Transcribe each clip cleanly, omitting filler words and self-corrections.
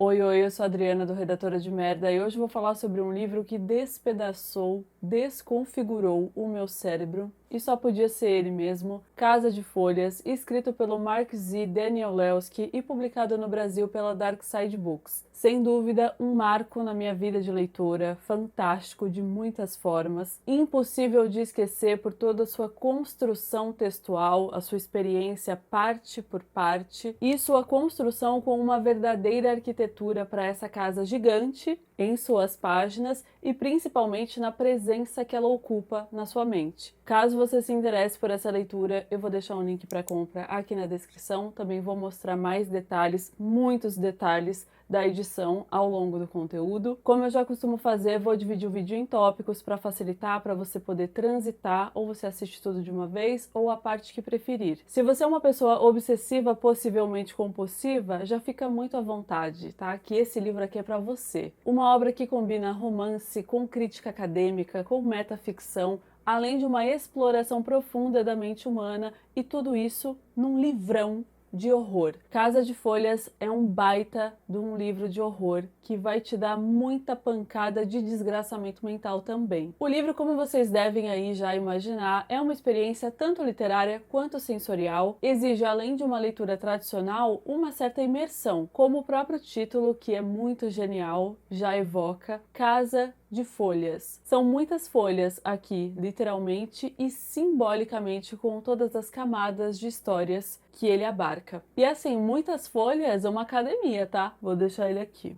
Oi, oi, eu sou a Adriana do Redatora de Merda e hoje eu vou falar sobre um livro que despedaçou, desconfigurou o meu cérebro e só podia ser ele mesmo, Casa de Folhas, escrito pelo Mark Z. Danielewski e publicado no Brasil pela Dark Side Books. Sem dúvida, um marco na minha vida de leitora, fantástico de muitas formas, impossível de esquecer por toda a sua construção textual, a sua experiência parte por parte e sua construção com uma verdadeira arquitetura para essa casa gigante em suas páginas e principalmente na presença que ela ocupa na sua mente. Caso você se interesse por essa leitura, eu vou deixar um link para compra aqui na descrição. Também vou mostrar mais detalhes, muitos detalhes da edição ao longo do conteúdo. Como eu já costumo fazer, vou dividir o vídeo em tópicos para facilitar, para você poder transitar, ou você assiste tudo de uma vez, ou a parte que preferir. Se você é uma pessoa obsessiva, possivelmente compulsiva, já fica muito à vontade, tá? Que esse livro aqui é para você. Uma obra que combina romance com crítica acadêmica, com metaficção, além de uma exploração profunda da mente humana, e tudo isso num livrão de horror. Casa de Folhas é um baita de um livro de horror que vai te dar muita pancada de desgraçamento mental também. O livro, como vocês devem aí já imaginar, é uma experiência tanto literária quanto sensorial, exige além de uma leitura tradicional, uma certa imersão, como o próprio título, que é muito genial, já evoca, Casa de Folhas. São muitas folhas aqui, literalmente e simbolicamente, com todas as camadas de histórias que ele abarca. E assim, muitas folhas é uma academia, tá? Vou deixar ele aqui.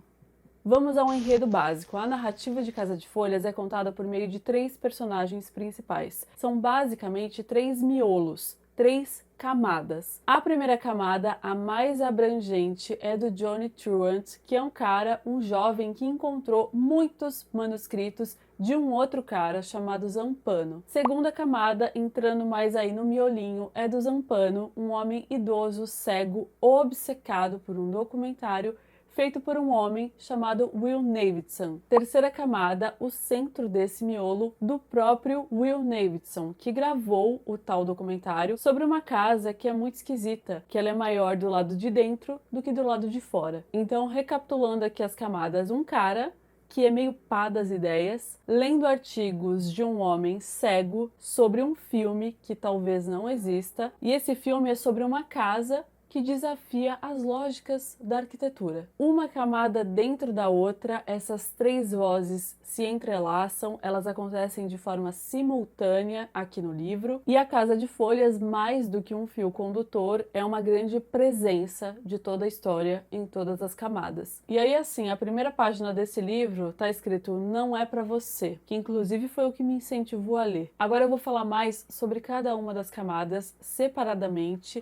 Vamos ao enredo básico. A narrativa de Casa de Folhas é contada por meio de 3 personagens principais. São basicamente 3 miolos, 3 camadas. A primeira camada, a mais abrangente, é do Johnny Truant, que é um cara, um jovem que encontrou muitos manuscritos de um outro cara chamado Zampano. Segunda camada, entrando mais aí no miolinho, é do Zampano, um homem idoso, cego, obcecado por um documentário feito por um homem chamado Will Davidson. Terceira camada, o centro desse miolo, do próprio Will Davidson, que gravou o tal documentário sobre uma casa que é muito esquisita, que ela é maior do lado de dentro do que do lado de fora. Então, recapitulando aqui as camadas, um cara que é meio pá das ideias, lendo artigos de um homem cego sobre um filme que talvez não exista, e esse filme é sobre uma casa que desafia as lógicas da arquitetura. Uma camada dentro da outra, essas 3 vozes se entrelaçam, elas acontecem de forma simultânea aqui no livro, e a Casa de Folhas, mais do que um fio condutor, é uma grande presença de toda a história em todas as camadas. E aí, assim, a primeira página desse livro tá escrito "Não é pra você", que inclusive foi o que me incentivou a ler. Agora eu vou falar mais sobre cada uma das camadas separadamente.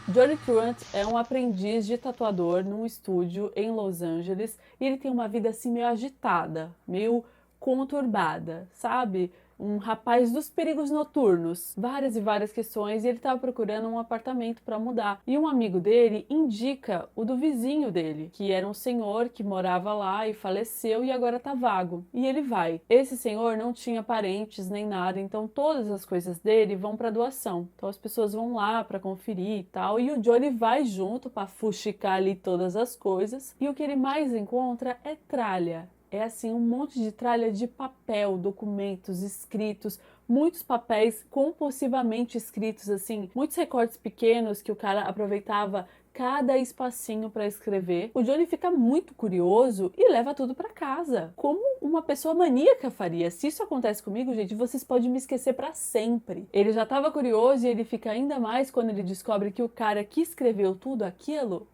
Johnny Truant é um aprendiz de tatuador num estúdio em Los Angeles e ele tem uma vida assim meio agitada, meio conturbada, sabe? Um rapaz dos perigos noturnos, várias e várias questões, e ele estava procurando um apartamento para mudar. E um amigo dele indica o do vizinho dele, que era um senhor que morava lá e faleceu e agora tá vago. E ele vai. Esse senhor não tinha parentes nem nada, então todas as coisas dele vão para doação. Então as pessoas vão lá para conferir e tal, e o Johnny vai junto para fuxicar ali todas as coisas. E o que ele mais encontra é tralha. É assim, um monte de tralha de papel, documentos, escritos, muitos papéis compulsivamente escritos, assim, muitos recortes pequenos que o cara aproveitava cada espacinho para escrever. O Johnny fica muito curioso e leva tudo para casa, como uma pessoa maníaca faria. Se isso acontece comigo, gente, vocês podem me esquecer para sempre. Ele já estava curioso e ele fica ainda mais quando ele descobre que o cara que escreveu tudo aquilo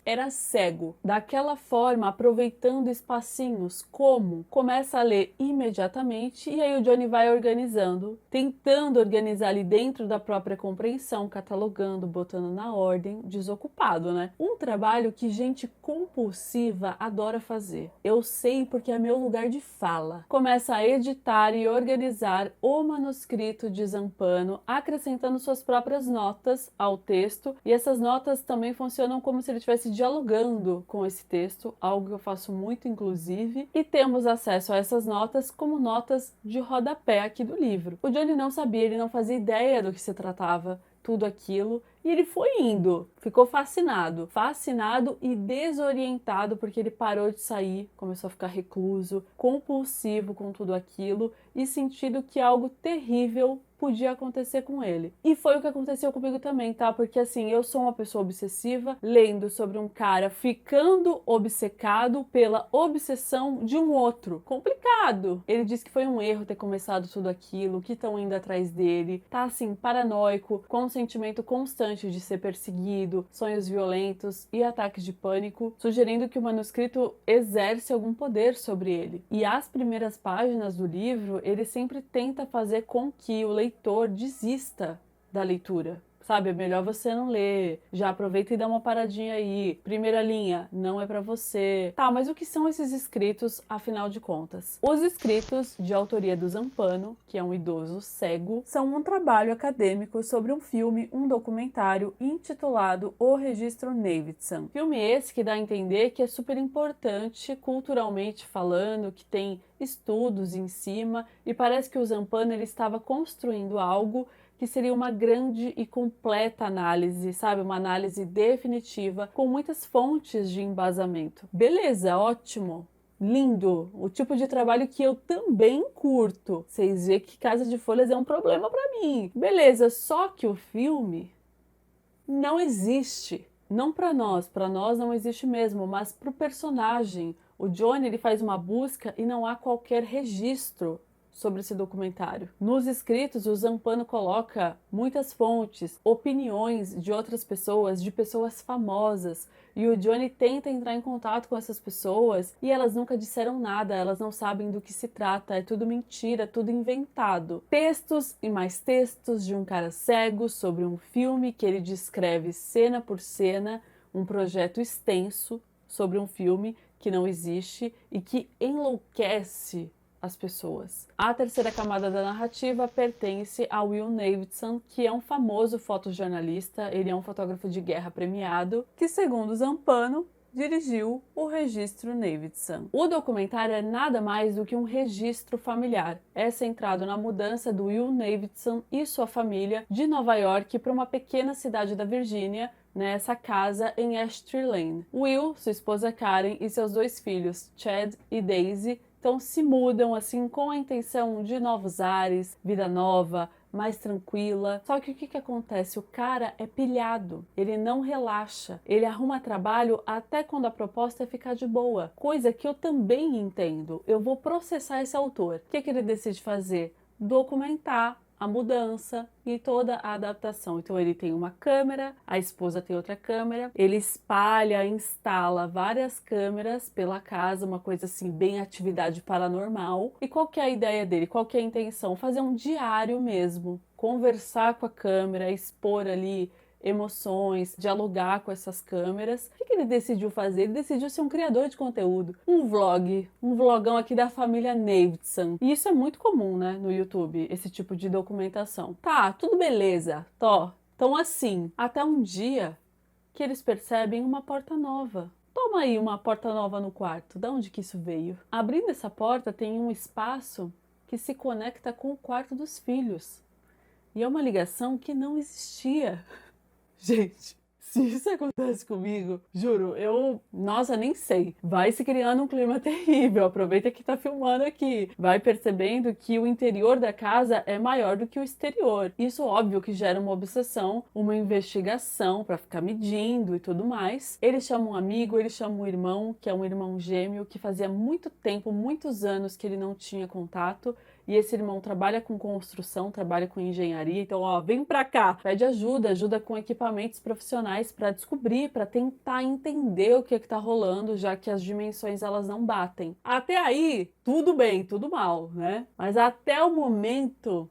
era cego. Daquela forma, aproveitando espacinhos, como? Começa a ler imediatamente e aí o Johnny vai organizando, tentando organizar ali dentro da própria compreensão, catalogando, botando na ordem, desocupado, né? Um trabalho que gente compulsiva adora fazer. Eu sei porque é meu lugar de fala. Começa a editar e organizar o manuscrito de Zampano, acrescentando suas próprias notas ao texto, e essas notas também funcionam como se ele estivesse dialogando com esse texto, algo que eu faço muito inclusive, e temos acesso a essas notas como notas de rodapé aqui do livro. O Johnny não sabia, ele não fazia ideia do que se tratava tudo aquilo, E ele foi indo, ficou fascinado e desorientado porque ele parou de sair, começou a ficar recluso, compulsivo com tudo aquilo e sentindo que algo terrível podia acontecer com ele. E foi o que aconteceu comigo também, tá? Porque assim, eu sou uma pessoa obsessiva, lendo sobre um cara ficando obcecado pela obsessão de um outro. Complicado! Ele disse que foi um erro ter começado tudo aquilo, que estão indo atrás dele, tá assim, paranoico, com um sentimento constante de ser perseguido, sonhos violentos e ataques de pânico, sugerindo que o manuscrito exerce algum poder sobre ele. E as primeiras páginas do livro, ele sempre tenta fazer com que o leitor desista da leitura. Sabe, é melhor você não ler. Já aproveita e dá uma paradinha aí. Primeira linha, não é pra você. Tá, mas o que são esses escritos, afinal de contas? Os escritos, de autoria do Zampano, que é um idoso cego, são um trabalho acadêmico sobre um filme, um documentário intitulado O Registro Navidson. Filme esse que dá a entender que é super importante, culturalmente falando, que tem estudos em cima, e parece que o Zampano ele estava construindo algo que seria uma grande e completa análise, sabe? Uma análise definitiva, com muitas fontes de embasamento. Beleza, ótimo. Lindo, o tipo de trabalho que eu também curto. Vocês veem que Casa de Folhas é um problema pra mim. Beleza, só que o filme não existe. Não para nós não existe mesmo, mas pro personagem. O Johnny ele faz uma busca e não há qualquer registro sobre esse documentário. Nos escritos, o Zampano coloca muitas fontes, opiniões de outras pessoas, de pessoas famosas, e o Johnny tenta entrar em contato com essas pessoas e elas nunca disseram nada, elas não sabem do que se trata, é tudo mentira, tudo inventado. Textos e mais textos de um cara cego sobre um filme que ele descreve cena por cena, um projeto extenso sobre um filme que não existe e que enlouquece as pessoas. A terceira camada da narrativa pertence a Will Davidson, que é um famoso fotojornalista, ele é um fotógrafo de guerra premiado, que segundo Zampano, dirigiu o Registro Navidson. O documentário é nada mais do que um registro familiar. É centrado na mudança do Will Davidson e sua família de Nova York para uma pequena cidade da Virgínia, nessa casa em Ashtree Lane. Will, sua esposa Karen e seus dois filhos, Chad e Daisy, então se mudam assim com a intenção de novos ares, vida nova, mais tranquila. Só que o que acontece? O cara é pilhado, ele não relaxa, ele arruma trabalho até quando a proposta é ficar de boa, coisa que eu também entendo. Eu vou processar esse autor. O que ele decide fazer? Documentar a mudança e toda a adaptação. Então ele tem uma câmera, a esposa tem outra câmera, ele espalha, instala várias câmeras pela casa, uma coisa assim bem atividade paranormal. E qual que é a ideia dele? Qual que é a intenção? Fazer um diário mesmo, conversar com a câmera, expor ali emoções, dialogar com essas câmeras. O que ele decidiu fazer? Ele decidiu ser um criador de conteúdo, um vlogão aqui da família Davidson. E isso é muito comum, né, no YouTube, esse tipo de documentação. Tá, tudo beleza, então assim, até um dia que eles percebem uma porta nova. Toma aí uma porta nova no quarto, de onde que isso veio? Abrindo essa porta tem um espaço que se conecta com o quarto dos filhos. E é uma ligação que não existia. Gente, se isso acontece comigo, juro, nossa, nem sei. Vai se criando um clima terrível. Aproveita que tá filmando aqui. Vai percebendo que o interior da casa é maior do que o exterior. Isso, óbvio, que gera uma obsessão, uma investigação pra ficar medindo e tudo mais. Ele chama um amigo, ele chama um irmão, que é um irmão gêmeo, que fazia muito tempo, muitos anos que ele não tinha contato. E esse irmão trabalha com construção, trabalha com engenharia, então ó, vem pra cá, pede ajuda com equipamentos profissionais para descobrir, para tentar entender o que tá rolando, já que as dimensões elas não batem. Até aí, tudo bem, tudo mal, né? Mas até o momento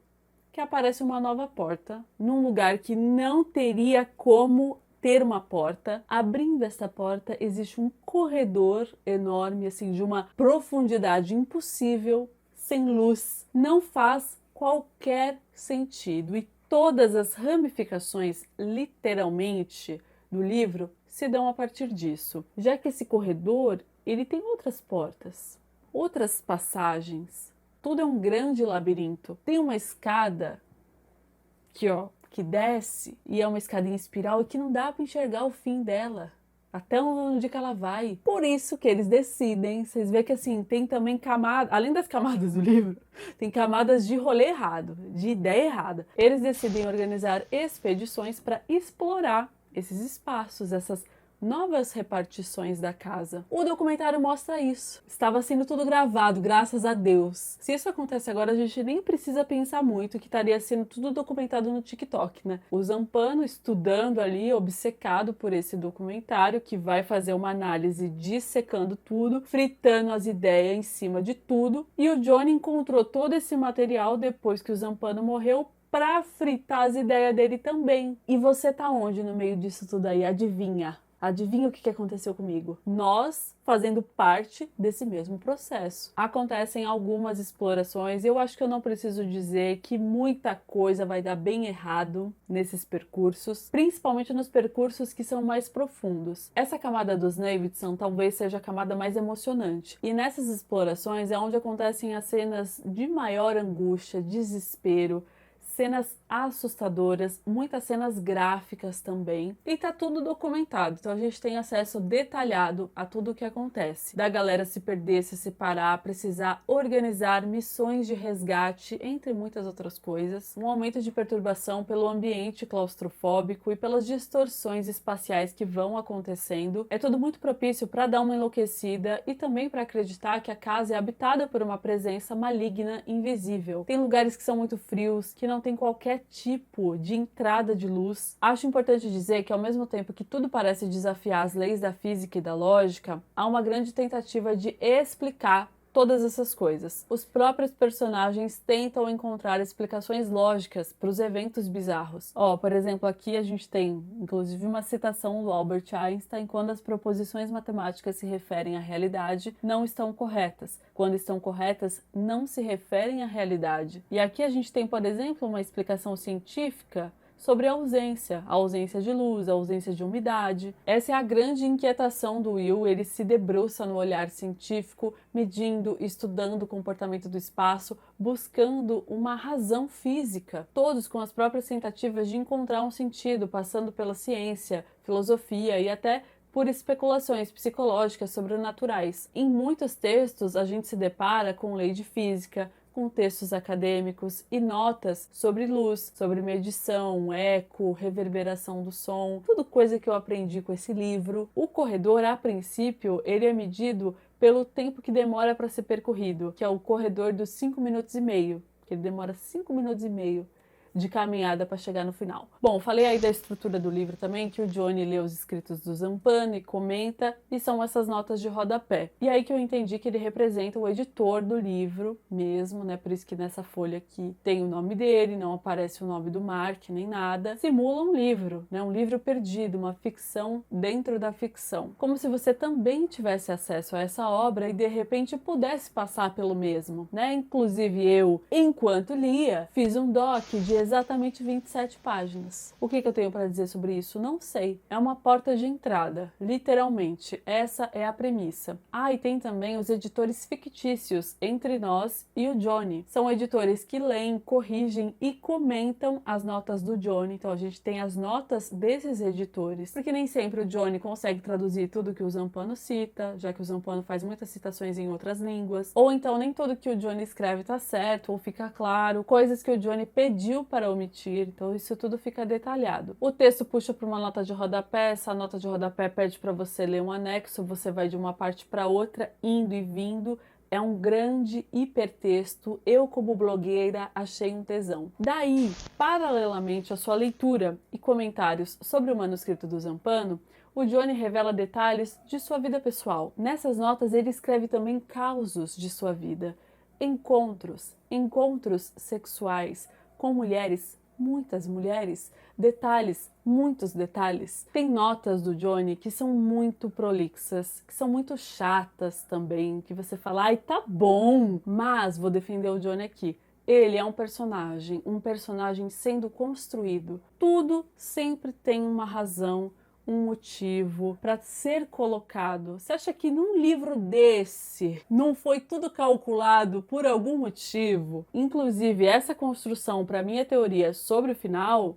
que aparece uma nova porta, num lugar que não teria como ter uma porta. Abrindo essa porta, existe um corredor enorme, assim, de uma profundidade impossível, sem luz, não faz qualquer sentido e todas as ramificações, literalmente, do livro se dão a partir disso, já que esse corredor ele tem outras portas, outras passagens, tudo é um grande labirinto. Tem uma escada que que desce e é uma escadinha em espiral e que não dá para enxergar o fim dela. Até onde que ela vai. Por isso que eles decidem, vocês veem que assim, tem também camadas, além das camadas do livro, tem camadas de rolê errado, de ideia errada. Eles decidem organizar expedições para explorar esses espaços, essas novas repartições da casa. O documentário mostra isso. Estava sendo tudo gravado, graças a Deus. Se isso acontece agora, a gente nem precisa pensar muito que estaria sendo tudo documentado no TikTok, né? O Zampano estudando ali, obcecado por esse documentário, que vai fazer uma análise dissecando tudo, fritando as ideias em cima de tudo. E o Johnny encontrou todo esse material depois que o Zampano morreu para fritar as ideias dele também. E você tá onde no meio disso tudo aí? Adivinha? Adivinha o que aconteceu comigo? Nós fazendo parte desse mesmo processo. Acontecem algumas explorações, eu acho que eu não preciso dizer que muita coisa vai dar bem errado nesses percursos, principalmente nos percursos que são mais profundos. Essa camada dos Navidson talvez seja a camada mais emocionante. E nessas explorações é onde acontecem as cenas de maior angústia, desespero, cenas assustadoras, muitas cenas gráficas também, e tá tudo documentado, então a gente tem acesso detalhado a tudo o que acontece, da galera se perder, se separar, precisar organizar missões de resgate, entre muitas outras coisas, um aumento de perturbação pelo ambiente claustrofóbico e pelas distorções espaciais que vão acontecendo, é tudo muito propício para dar uma enlouquecida e também para acreditar que a casa é habitada por uma presença maligna invisível. Tem lugares que são muito frios, que não tem qualquer tipo de entrada de luz. Acho importante dizer que ao mesmo tempo que tudo parece desafiar as leis da física e da lógica, há uma grande tentativa de explicar todas essas coisas. Os próprios personagens tentam encontrar explicações lógicas para os eventos bizarros. Por exemplo, aqui a gente tem, inclusive, uma citação do Albert Einstein quando as proposições matemáticas se referem à realidade não estão corretas. Quando estão corretas, não se referem à realidade. E aqui a gente tem, por exemplo, uma explicação científica sobre a ausência de luz, a ausência de umidade. Essa é a grande inquietação do Will, ele se debruça no olhar científico, medindo, estudando o comportamento do espaço, buscando uma razão física, todos com as próprias tentativas de encontrar um sentido, passando pela ciência, filosofia e até por especulações psicológicas sobrenaturais. Em muitos textos a gente se depara com lei de física, com textos acadêmicos e notas sobre luz, sobre medição, eco, reverberação do som, tudo coisa que eu aprendi com esse livro. O corredor, a princípio, ele é medido pelo tempo que demora para ser percorrido, que é o corredor dos 5 minutos e meio, que ele demora 5 minutos e meio de caminhada para chegar no final. Bom, falei aí da estrutura do livro também, que o Johnny lê os escritos do Zampano e comenta, e são essas notas de rodapé. E aí que eu entendi que ele representa o editor do livro mesmo, né? Por isso que nessa folha aqui tem o nome dele, não aparece o nome do Mark nem nada. Simula um livro, né? Um livro perdido, uma ficção dentro da ficção. Como se você também tivesse acesso a essa obra e de repente pudesse passar pelo mesmo, né? Inclusive eu, enquanto lia, fiz um doc de exatamente 27 páginas. O que eu tenho para dizer sobre isso? Não sei. É uma porta de entrada, literalmente. Essa é a premissa. E tem também os editores fictícios entre nós e o Johnny. São editores que leem, corrigem e comentam as notas do Johnny. Então a gente tem as notas desses editores, porque nem sempre o Johnny consegue traduzir tudo que o Zampano cita, já que o Zampano faz muitas citações em outras línguas. Ou então nem tudo que o Johnny escreve tá certo ou fica claro. Coisas que o Johnny pediu para omitir, então isso tudo fica detalhado. O texto puxa para uma nota de rodapé, essa nota de rodapé pede para você ler um anexo, você vai de uma parte para outra, indo e vindo. É um grande hipertexto, eu como blogueira achei um tesão. Daí, paralelamente à sua leitura e comentários sobre o manuscrito do Zampano, o Johnny revela detalhes de sua vida pessoal. Nessas notas ele escreve também causos de sua vida, encontros sexuais, com mulheres, muitas mulheres, detalhes, muitos detalhes. Tem notas do Johnny que são muito prolixas, que são muito chatas também, que você fala, tá bom, mas vou defender o Johnny aqui. Ele é um personagem sendo construído. Tudo sempre tem uma razão, um motivo para ser colocado. Você acha que num livro desse não foi tudo calculado por algum motivo? Inclusive, essa construção para minha teoria sobre o final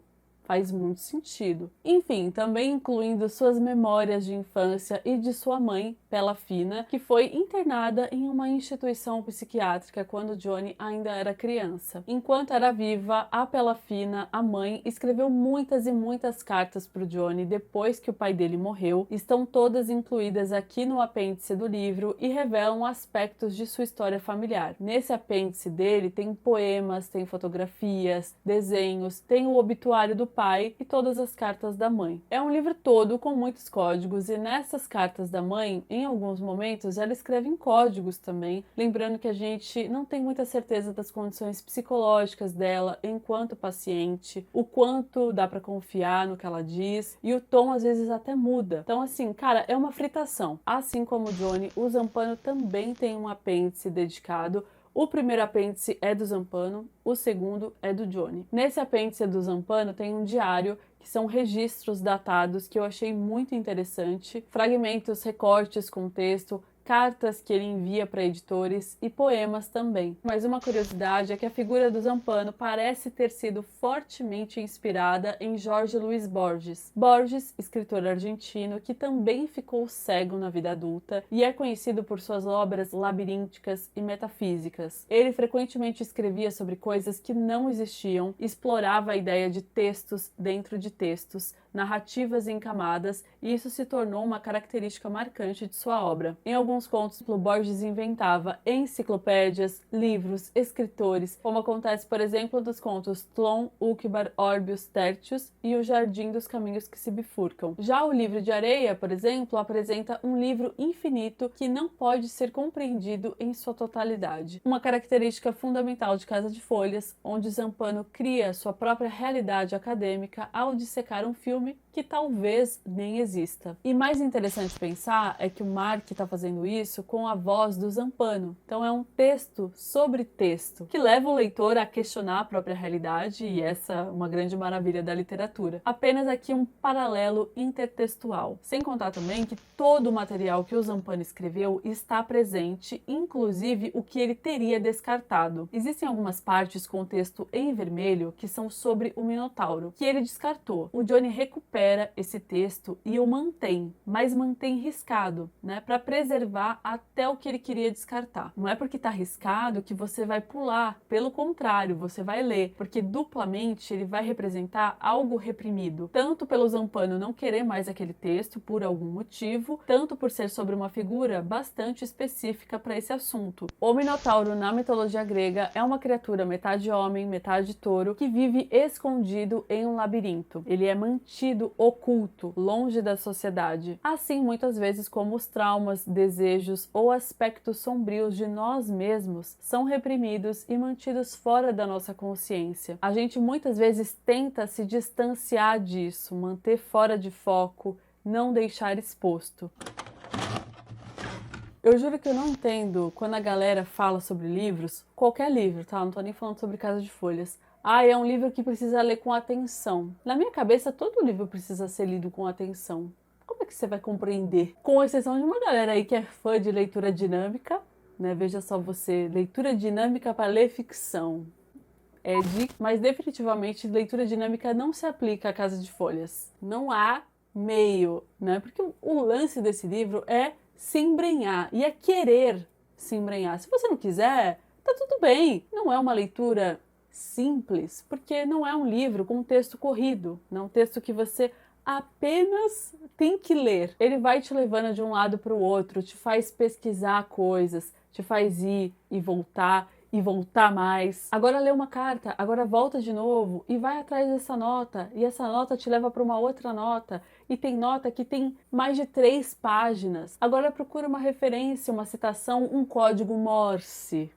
faz muito sentido. Enfim, também incluindo suas memórias de infância e de sua mãe, Pela Fina, que foi internada em uma instituição psiquiátrica quando Johnny ainda era criança. Enquanto era viva, a Pela Fina, a mãe, escreveu muitas e muitas cartas para o Johnny depois que o pai dele morreu. Estão todas incluídas aqui no apêndice do livro e revelam aspectos de sua história familiar. Nesse apêndice dele tem poemas, tem fotografias, desenhos, tem o obituário do pai e todas as cartas da mãe. É um livro todo com muitos códigos e nessas cartas da mãe, em alguns momentos, ela escreve em códigos também, lembrando que a gente não tem muita certeza das condições psicológicas dela enquanto paciente, o quanto dá pra confiar no que ela diz e o tom às vezes até muda. Então assim, cara, é uma fritação. Assim como o Johnny, o Zampano também tem um apêndice dedicado. O primeiro apêndice é do Zampano, o segundo é do Johnny. Nesse apêndice do Zampano tem um diário, que são registros datados que eu achei muito interessante, fragmentos, recortes com texto, cartas que ele envia para editores e poemas também. Mas uma curiosidade é que a figura do Zampano parece ter sido fortemente inspirada em Jorge Luis Borges. Borges, escritor argentino que também ficou cego na vida adulta e é conhecido por suas obras labirínticas e metafísicas. Ele frequentemente escrevia sobre coisas que não existiam, explorava a ideia de textos dentro de textos, narrativas em camadas, e isso se tornou uma característica marcante de sua obra. Em alguns contos, Borges inventava enciclopédias, livros, escritores, como acontece, por exemplo, dos contos Tlon, Uqbar, Orbius, Tertius e O Jardim dos Caminhos que se Bifurcam. Já o Livro de Areia, por exemplo, apresenta um livro infinito que não pode ser compreendido em sua totalidade. Uma característica fundamental de Casa de Folhas, onde Zampano cria sua própria realidade acadêmica ao dissecar um filme que talvez nem exista. E mais interessante pensar é que o Mark está fazendo isso com a voz do Zampano. Então é um texto sobre texto, que leva o leitor a questionar a própria realidade, e essa é uma grande maravilha da literatura. Apenas aqui um paralelo intertextual. Sem contar também que todo o material que o Zampano escreveu está presente, inclusive o que ele teria descartado. Existem algumas partes com o texto em vermelho que são sobre o Minotauro, que ele descartou. O Johnny recupera esse texto e o mantém, mas mantém riscado, né, para preservar até o que ele queria descartar. Não é porque está riscado que você vai pular, pelo contrário, você vai ler, porque duplamente ele vai representar algo reprimido, tanto pelo Zampano não querer mais aquele texto por algum motivo, tanto por ser sobre uma figura bastante específica para esse assunto. O Minotauro na mitologia grega é uma criatura metade homem, metade touro, que vive escondido em um labirinto. Ele é mantido oculto, longe da sociedade. Assim, muitas vezes, como os traumas, desejos ou aspectos sombrios de nós mesmos são reprimidos e mantidos fora da nossa consciência. A gente muitas vezes tenta se distanciar disso, manter fora de foco, não deixar exposto. Eu juro que eu não entendo quando a galera fala sobre livros, qualquer livro, tá? Não tô nem falando sobre Casa de Folhas. Ah, é um livro que precisa ler com atenção. Na minha cabeça, todo livro precisa ser lido com atenção. Como é que você vai compreender? Com exceção de uma galera aí que é fã de leitura dinâmica, né? Veja só você, leitura dinâmica para ler ficção. Mas definitivamente leitura dinâmica não se aplica à Casa de Folhas. Não há meio, né? Porque o lance desse livro é se embrenhar e é querer se embrenhar. Se você não quiser, tá tudo bem. Não é uma leitura simples, porque não é um livro com um texto corrido, não é um texto que você apenas tem que ler. Ele vai te levando de um lado para o outro, te faz pesquisar coisas, te faz ir e voltar mais. Agora lê uma carta, agora volta de novo e vai atrás dessa nota, e essa nota te leva para uma outra nota, e tem nota que tem mais de 3 páginas. Agora procura uma referência, uma citação, um código Morse.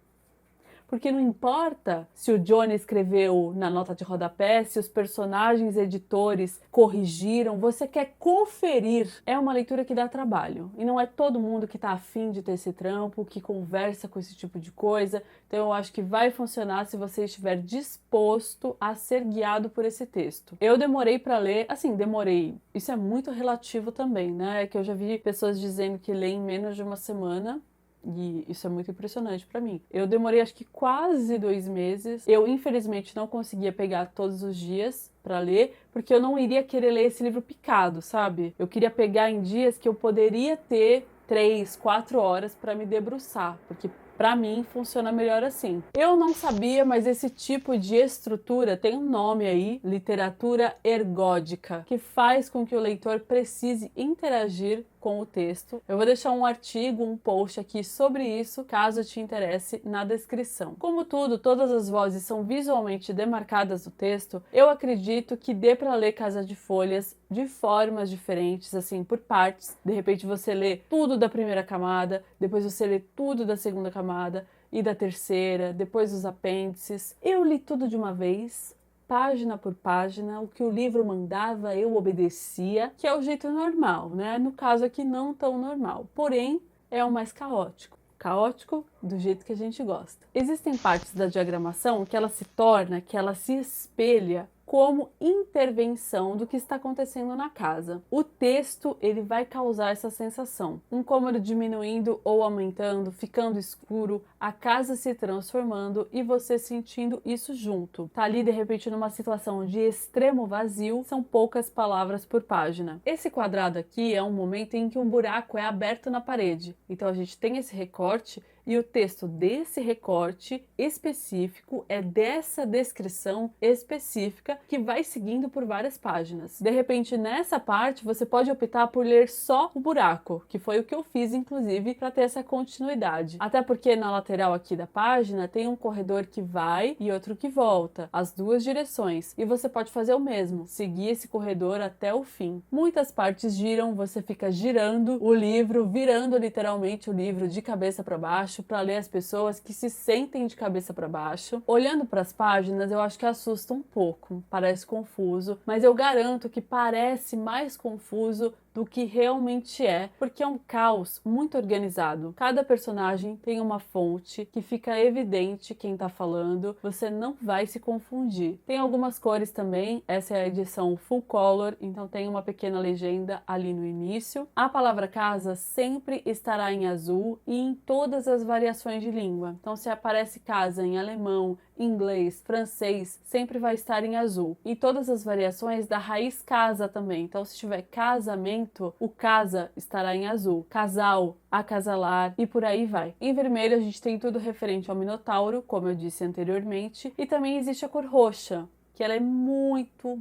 Porque não importa se o Johnny escreveu na nota de rodapé, se os personagens editores corrigiram, você quer conferir. É uma leitura que dá trabalho. E não é todo mundo que está afim de ter esse trampo, que conversa com esse tipo de coisa. Então eu acho que vai funcionar se você estiver disposto a ser guiado por esse texto. Eu demorei para ler, assim, demorei. Isso é muito relativo também, né? É que eu já vi pessoas dizendo que lê em menos de uma semana. E isso é muito impressionante pra mim. Eu demorei acho que quase 2 meses. Eu, infelizmente, não conseguia pegar todos os dias pra ler, porque eu não iria querer ler esse livro picado, sabe? Eu queria pegar em dias que eu poderia ter 3, 4 horas pra me debruçar, porque pra mim funciona melhor assim. Eu não sabia, mas esse tipo de estrutura tem um nome aí, literatura ergódica, que faz com que o leitor precise interagir com o texto. Eu vou deixar um artigo, um post aqui sobre isso, caso te interesse, na descrição. Como tudo, todas as vozes são visualmente demarcadas no texto, eu acredito que dê para ler Casa de Folhas de formas diferentes, assim, por partes. De repente você lê tudo da primeira camada, depois você lê tudo da segunda camada e da terceira, depois os apêndices. Eu li tudo de uma vez, página por página, o que o livro mandava eu obedecia, que é o jeito normal, né? No caso aqui não tão normal, porém é o mais caótico. Caótico do jeito que a gente gosta. Existem partes da diagramação que ela se torna, que ela se espelha como intervenção do que está acontecendo na casa. O texto, ele vai causar essa sensação. Um cômodo diminuindo ou aumentando, ficando escuro, a casa se transformando e você sentindo isso junto. Tá ali, de repente, numa situação de extremo vazio, são poucas palavras por página. Esse quadrado aqui é um momento em que um buraco é aberto na parede. Então a gente tem esse recorte e o texto desse recorte específico é dessa descrição específica que vai seguindo por várias páginas. De repente, nessa parte, você pode optar por ler só o buraco, que foi o que eu fiz, inclusive, para ter essa continuidade. Até porque na lateral aqui da página tem um corredor que vai e outro que volta, as duas direções. E você pode fazer o mesmo, seguir esse corredor até o fim. Muitas partes giram, você fica girando o livro, virando literalmente o livro de cabeça para baixo, para ler as pessoas que se sentem de cabeça para baixo. Olhando para as páginas, eu acho que assusta um pouco, parece confuso, mas eu garanto que parece mais confuso do que realmente é, porque é um caos muito organizado. Cada personagem tem uma fonte que fica evidente quem tá falando, você não vai se confundir. Tem algumas cores também, essa é a edição full color, então tem uma pequena legenda ali no início. A palavra casa sempre estará em azul e em todas as variações de língua. Então se aparece casa em alemão, inglês, francês, sempre vai estar em azul. E todas as variações da raiz casa também. Então se tiver casamento, o casa estará em azul. Casal, acasalar e por aí vai. Em vermelho a gente tem tudo referente ao Minotauro, como eu disse anteriormente. E também existe a cor roxa, que ela é muito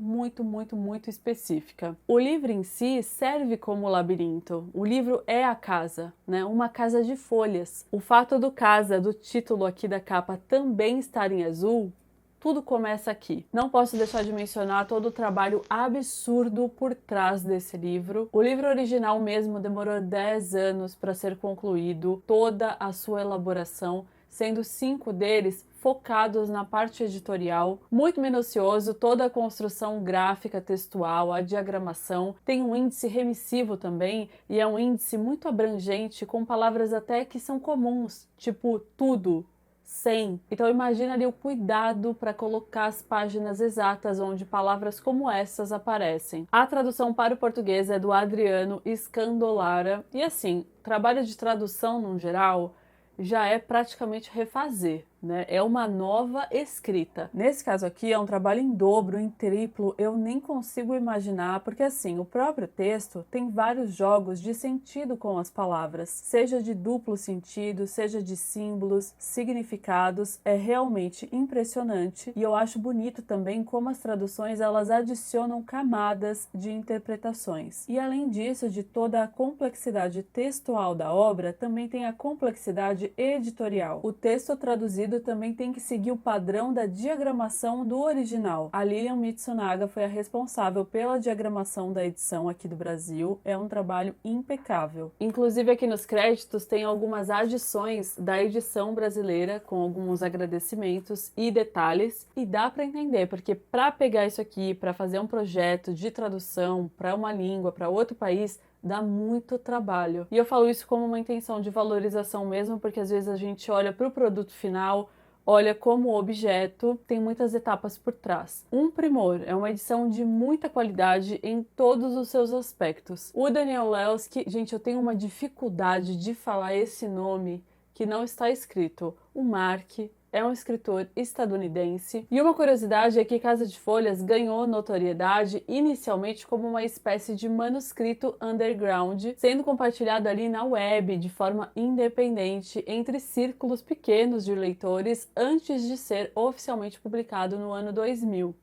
específica. O livro em si serve como labirinto. O livro é a casa, né? Uma casa de folhas. O fato do casa, do título aqui da capa, também estar em azul, tudo começa aqui. Não posso deixar de mencionar todo o trabalho absurdo por trás desse livro. O livro original mesmo demorou 10 anos para ser concluído, toda a sua elaboração, sendo 5 deles focados na parte editorial, muito minucioso, toda a construção gráfica, textual, a diagramação, tem um índice remissivo também, e é um índice muito abrangente, com palavras até que são comuns, tipo tudo, sem. Então imagina ali o cuidado para colocar as páginas exatas onde palavras como essas aparecem. A tradução para o português é do Adriano Scandolara, e assim, trabalho de tradução no geral já é praticamente refazer, né? É uma nova escrita. Nesse caso aqui é um trabalho em dobro, em triplo, eu nem consigo imaginar, porque assim, o próprio texto tem vários jogos de sentido com as palavras, seja de duplo sentido, seja de símbolos, significados, é realmente impressionante e eu acho bonito também como as traduções elas adicionam camadas de interpretações. E além disso, de toda a complexidade textual da obra, também tem a complexidade editorial. O texto traduzido também tem que seguir o padrão da diagramação do original. A Lilian Mitsunaga foi a responsável pela diagramação da edição aqui do Brasil. É um trabalho impecável. Inclusive aqui nos créditos tem algumas adições da edição brasileira com alguns agradecimentos e detalhes e dá para entender, porque para pegar isso aqui, para fazer um projeto de tradução para uma língua, para outro país, dá muito trabalho. E eu falo isso como uma intenção de valorização mesmo, porque às vezes a gente olha para o produto final, olha como objeto, tem muitas etapas por trás. Um primor, é uma edição de muita qualidade em todos os seus aspectos. O Daniel Lelski, gente, eu tenho uma dificuldade de falar esse nome, que não está escrito. O Mark é um escritor estadunidense. E uma curiosidade é que Casa de Folhas ganhou notoriedade inicialmente como uma espécie de manuscrito underground, sendo compartilhado ali na web de forma independente entre círculos pequenos de leitores antes de ser oficialmente publicado no ano 2000.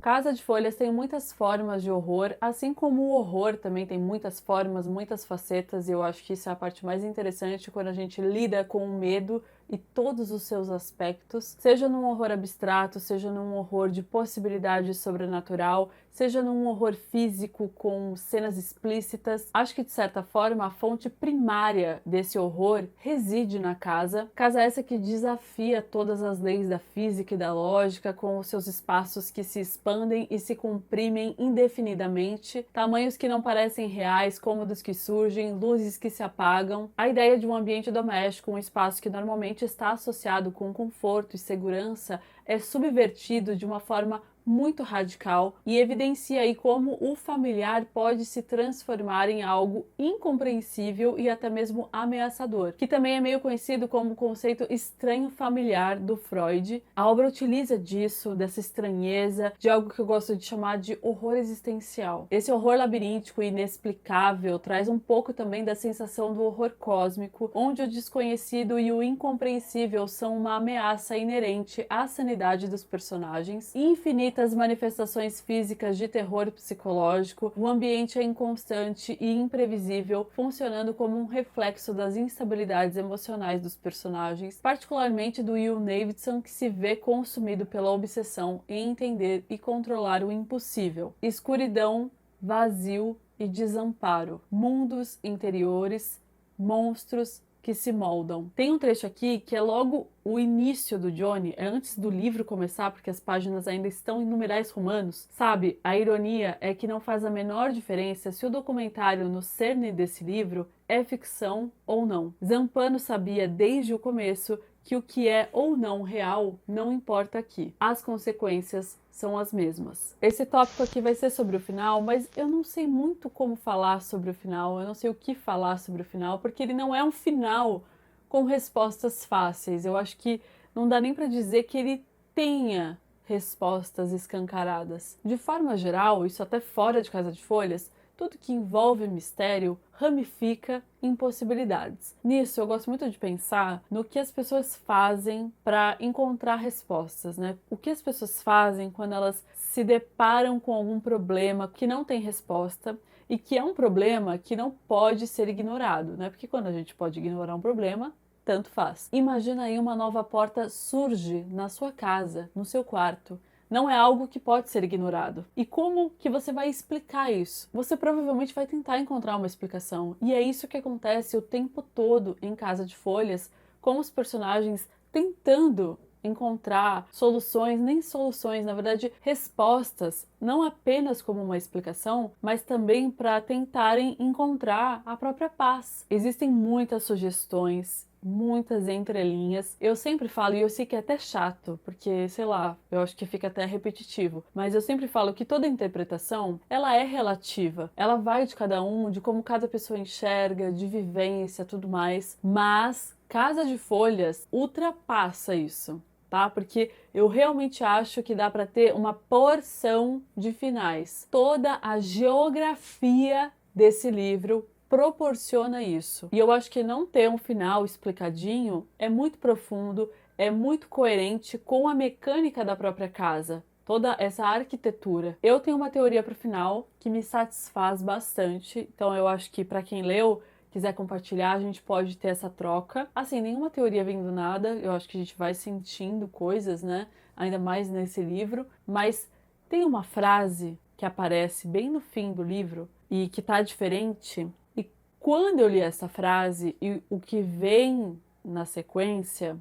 Casa de Folhas tem muitas formas de horror, assim como o horror também tem muitas formas, muitas facetas, e eu acho que isso é a parte mais interessante quando a gente lida com o medo e todos os seus aspectos, seja num horror abstrato, seja num horror de possibilidade sobrenatural, seja num horror físico com cenas explícitas. Acho que, de certa forma, a fonte primária desse horror reside na casa. Casa essa que desafia todas as leis da física e da lógica, com os seus espaços que se expandem e se comprimem indefinidamente, tamanhos que não parecem reais, cômodos que surgem, luzes que se apagam. A ideia de um ambiente doméstico, um espaço que normalmente está associado com conforto e segurança, é subvertido de uma forma muito radical e evidencia aí como o familiar pode se transformar em algo incompreensível e até mesmo ameaçador, que também é meio conhecido como o conceito estranho familiar do Freud. A obra utiliza disso, dessa estranheza, de algo que eu gosto de chamar de horror existencial. Esse horror labiríntico e inexplicável traz um pouco também da sensação do horror cósmico, onde o desconhecido e o incompreensível são uma ameaça inerente à sanidade dos personagens. Infinitas manifestações físicas de terror psicológico, o ambiente é inconstante e imprevisível, funcionando como um reflexo das instabilidades emocionais dos personagens, particularmente do Will Davidson, que se vê consumido pela obsessão em entender e controlar o impossível. Escuridão, vazio e desamparo, mundos interiores, monstros que se moldam. Tem um trecho aqui que é logo o início do Johnny, é antes do livro começar, porque as páginas ainda estão em numerais romanos. Sabe, a ironia é que não faz a menor diferença se o documentário no cerne desse livro é ficção ou não. Zampano sabia desde o começo que o que é ou não real não importa aqui. As consequências são as mesmas. Esse tópico aqui vai ser sobre o final, mas eu não sei muito como falar sobre o final, eu não sei o que falar sobre o final, porque ele não é um final com respostas fáceis. Eu acho que não dá nem para dizer que ele tenha respostas escancaradas. De forma geral, isso até fora de Casa de Folhas, tudo que envolve mistério ramifica em possibilidades. Nisso, eu gosto muito de pensar no que as pessoas fazem para encontrar respostas, né? O que as pessoas fazem quando elas se deparam com algum problema que não tem resposta e que é um problema que não pode ser ignorado, né? Porque quando a gente pode ignorar um problema, tanto faz. Imagina aí uma nova porta surge na sua casa, no seu quarto. Não é algo que pode ser ignorado. E como que você vai explicar isso? Você provavelmente vai tentar encontrar uma explicação. E é isso que acontece o tempo todo em Casa de Folhas, com os personagens tentando encontrar soluções, nem soluções, na verdade, respostas, não apenas como uma explicação, mas também para tentarem encontrar a própria paz. Existem muitas sugestões, muitas entrelinhas. Eu sempre falo, e eu sei que é até chato, porque, sei lá, eu acho que fica até repetitivo, mas eu sempre falo que toda interpretação, ela é relativa. Ela vai de cada um, de como cada pessoa enxerga, de vivência, tudo mais, mas Casa de Folhas ultrapassa isso. Tá? Porque eu realmente acho que dá para ter uma porção de finais. Toda a geografia desse livro proporciona isso. E eu acho que não ter um final explicadinho é muito profundo, é muito coerente com a mecânica da própria casa. Toda essa arquitetura. Eu tenho uma teoria para o final que me satisfaz bastante, então eu acho que para quem leu, quiser compartilhar, a gente pode ter essa troca. Assim, nenhuma teoria vem do nada, eu acho que a gente vai sentindo coisas, né? Ainda mais nesse livro. Mas tem uma frase que aparece bem no fim do livro e que tá diferente. E quando eu li essa frase e o que vem na sequência,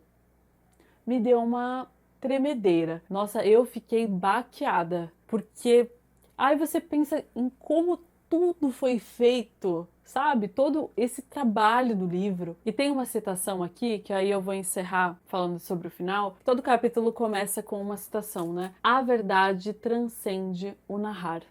me deu uma tremedeira. Nossa, eu fiquei baqueada, porque aí você pensa em como tudo foi feito, sabe? Todo esse trabalho do livro. E tem uma citação aqui, que aí eu vou encerrar falando sobre o final. Todo capítulo começa com uma citação, né? A verdade transcende o narrar.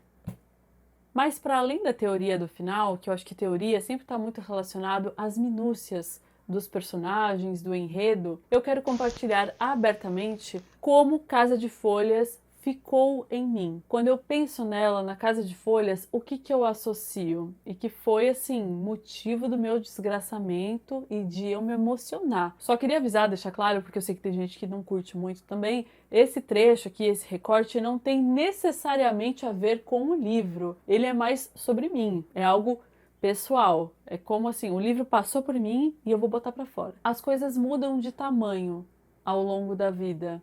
Mas para além da teoria do final, que eu acho que teoria sempre está muito relacionado às minúcias dos personagens, do enredo, eu quero compartilhar abertamente como Casa de Folhas ficou em mim. Quando eu penso nela, na Casa de Folhas, o que eu associo? E que foi, assim, motivo do meu desgraçamento e de eu me emocionar. Só queria avisar, deixar claro, porque eu sei que tem gente que não curte muito também, esse trecho aqui, esse recorte, não tem necessariamente a ver com o livro. Ele é mais sobre mim, é algo pessoal. É como assim, o livro passou por mim e eu vou botar pra fora. As coisas mudam de tamanho ao longo da vida.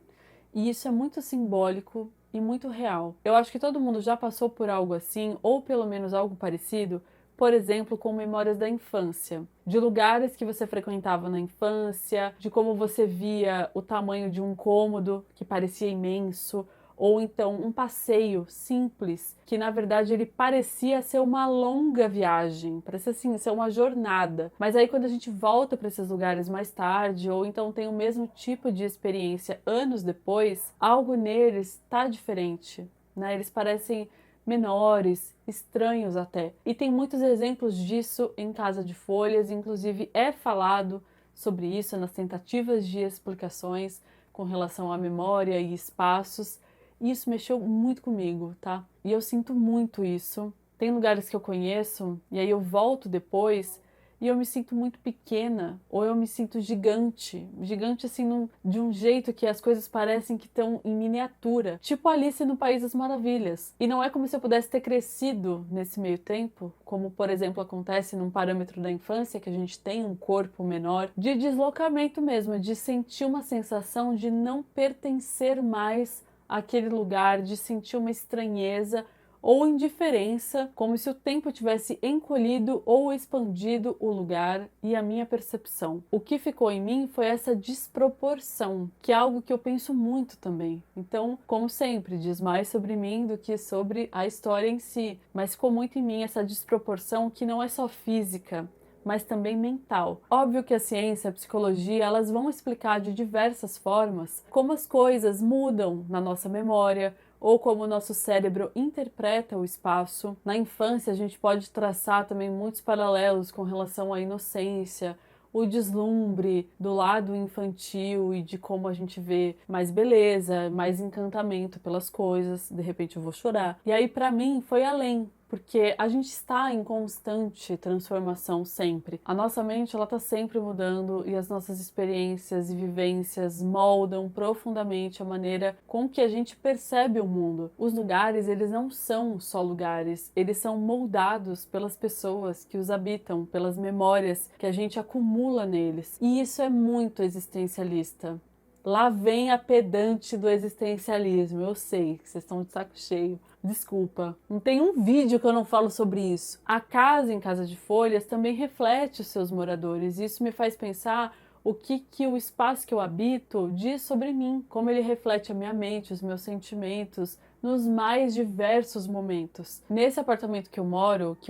E isso é muito simbólico e muito real. Eu acho que todo mundo já passou por algo assim, ou pelo menos algo parecido, por exemplo, com memórias da infância, de lugares que você frequentava na infância, de como você via o tamanho de um cômodo que parecia imenso, ou então um passeio simples, que na verdade ele parecia ser uma longa viagem, parecia assim, ser uma jornada. Mas aí quando a gente volta para esses lugares mais tarde, ou então tem o mesmo tipo de experiência anos depois, algo neles está diferente, né? Eles parecem menores, estranhos até. E tem muitos exemplos disso em Casa de Folhas, inclusive é falado sobre isso nas tentativas de explicações com relação à memória e espaços. E isso mexeu muito comigo, tá? E eu sinto muito isso. Tem lugares que eu conheço e aí eu volto depois e eu me sinto muito pequena, ou eu me sinto gigante. Gigante assim, de um jeito que as coisas parecem que estão em miniatura. Tipo Alice no País das Maravilhas. E não é como se eu pudesse ter crescido nesse meio tempo, como por exemplo acontece num parâmetro da infância, que a gente tem um corpo menor, de deslocamento mesmo, de sentir uma sensação de não pertencer mais àquele lugar, de sentir uma estranheza ou indiferença, como se o tempo tivesse encolhido ou expandido o lugar e a minha percepção. O que ficou em mim foi essa desproporção, que é algo que eu penso muito também. Então, como sempre, diz mais sobre mim do que sobre a história em si, mas ficou muito em mim essa desproporção que não é só física, mas também mental. Óbvio que a ciência, a psicologia, elas vão explicar de diversas formas como as coisas mudam na nossa memória, ou como o nosso cérebro interpreta o espaço. Na infância, a gente pode traçar também muitos paralelos com relação à inocência, o deslumbre do lado infantil e de como a gente vê mais beleza, mais encantamento pelas coisas. De repente eu vou chorar. E aí, para mim, foi além. Porque a gente está em constante transformação sempre. A nossa mente, ela está sempre mudando e as nossas experiências e vivências moldam profundamente a maneira com que a gente percebe o mundo. Os lugares, eles não são só lugares, eles são moldados pelas pessoas que os habitam, pelas memórias que a gente acumula neles. E isso é muito existencialista. Lá vem a pedante do existencialismo, eu sei que vocês estão de saco cheio. Desculpa, não tem um vídeo que eu não falo sobre isso. A casa em Casa de Folhas também reflete os seus moradores e isso me faz pensar o que o espaço que eu habito diz sobre mim, como ele reflete a minha mente, os meus sentimentos, nos mais diversos momentos. Nesse apartamento que eu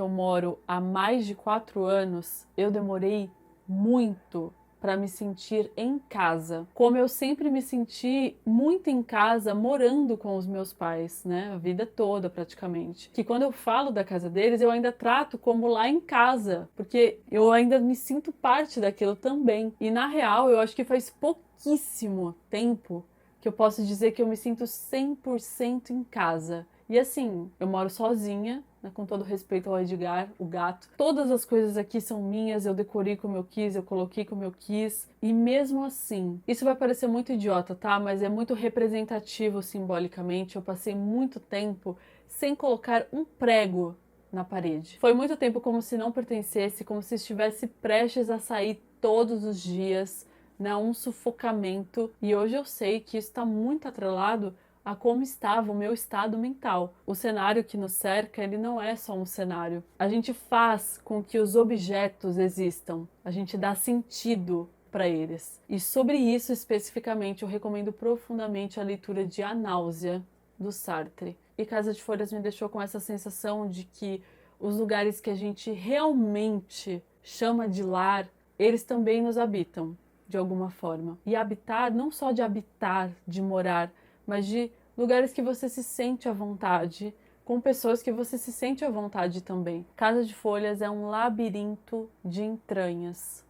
moro há mais de 4 anos, eu demorei muito para me sentir em casa, como eu sempre me senti muito em casa morando com os meus pais, né, a vida toda praticamente. Que quando eu falo da casa deles, eu ainda trato como lá em casa, porque eu ainda me sinto parte daquilo também. E na real, eu acho que faz pouquíssimo tempo que eu posso dizer que eu me sinto 100% em casa. E assim, eu moro sozinha, né, com todo respeito ao Edgar, o gato. Todas as coisas aqui são minhas, eu decorei como eu quis, eu coloquei como eu quis. E mesmo assim, isso vai parecer muito idiota, tá? Mas é muito representativo simbolicamente. Eu passei muito tempo sem colocar um prego na parede. Foi muito tempo como se não pertencesse, como se estivesse prestes a sair todos os dias, né? Um sufocamento. E hoje eu sei que isso está muito atrelado a como estava o meu estado mental. O cenário que nos cerca, ele não é só um cenário. A gente faz com que os objetos existam. A gente dá sentido para eles. E sobre isso especificamente, eu recomendo profundamente a leitura de A Náusea, do Sartre. E Casa de Folhas me deixou com essa sensação de que os lugares que a gente realmente chama de lar, eles também nos habitam, de alguma forma. E habitar, não só de habitar, de morar, mas de lugares que você se sente à vontade, com pessoas que você se sente à vontade também. Casa de Folhas é um labirinto de entranhas.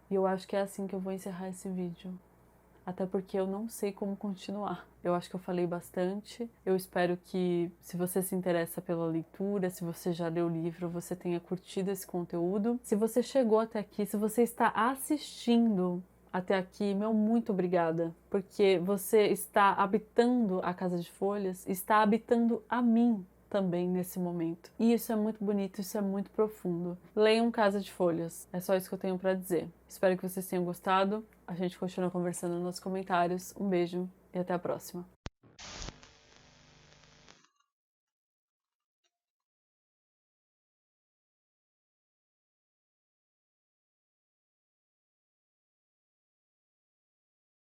E eu acho que é assim que eu vou encerrar esse vídeo. Até porque eu não sei como continuar. Eu acho que eu falei bastante. Eu espero que, se você se interessa pela leitura, se você já leu o livro, você tenha curtido esse conteúdo. Se você chegou até aqui, se você está assistindo até aqui, meu muito obrigada. Porque você está habitando a Casa de Folhas, está habitando a mim também nesse momento. E isso é muito bonito, isso é muito profundo. Leiam Casa de Folhas, é só isso que eu tenho pra dizer. Espero que vocês tenham gostado. A gente continua conversando nos comentários. Um beijo e até a próxima.